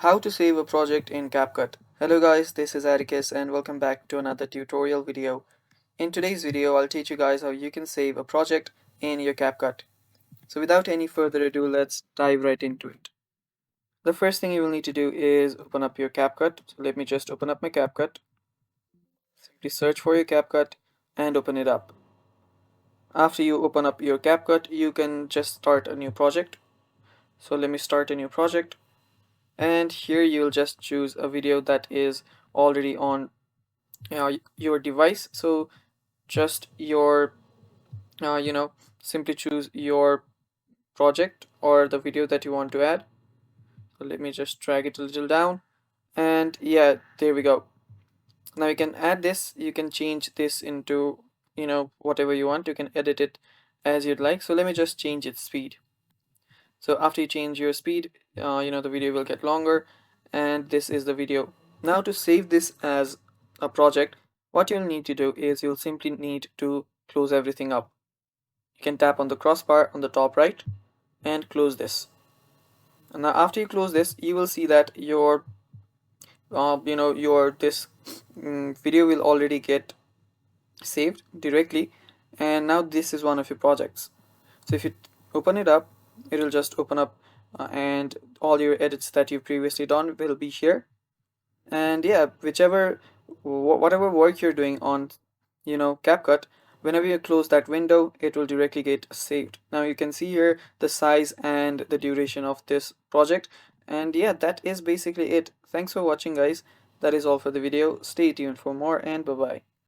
How to save a project in CapCut. Hello guys, this is Atticus and welcome back to another tutorial video. In today's video, I'll teach you guys how you can save a project in your CapCut. So without any further ado, let's dive right into it. The first thing you will need to do is open up your CapCut. So let me just open up my CapCut. Simply search for your CapCut and open it up. After you open up your CapCut, you can just start a new project. So let me start a new project. And here you'll just choose a video that is already on your device. So just your simply choose your project or the video that you want to add. So let me just drag it a little down, and yeah, there we go. Now you can add this, you can change this into whatever you want. You can edit it as you'd like. So let me just change its speed. So after you change your speed, the video will get longer, and this is the video. Now to save this as a project, what you'll need to do is you'll simply need to close everything up. You can tap on the crossbar on the top right and close this. And now after you close this, you will see that your your this video will already get saved directly, and now this is one of your projects. So if you open it up, it will just open up, and all your edits that you've previously done will be here. And yeah, whatever work you're doing on CapCut, whenever you close that window, it will directly get saved. Now you can see here the size and the duration of this project. And yeah, that is basically it. Thanks for watching guys. That is all for the video. Stay tuned for more, and bye bye.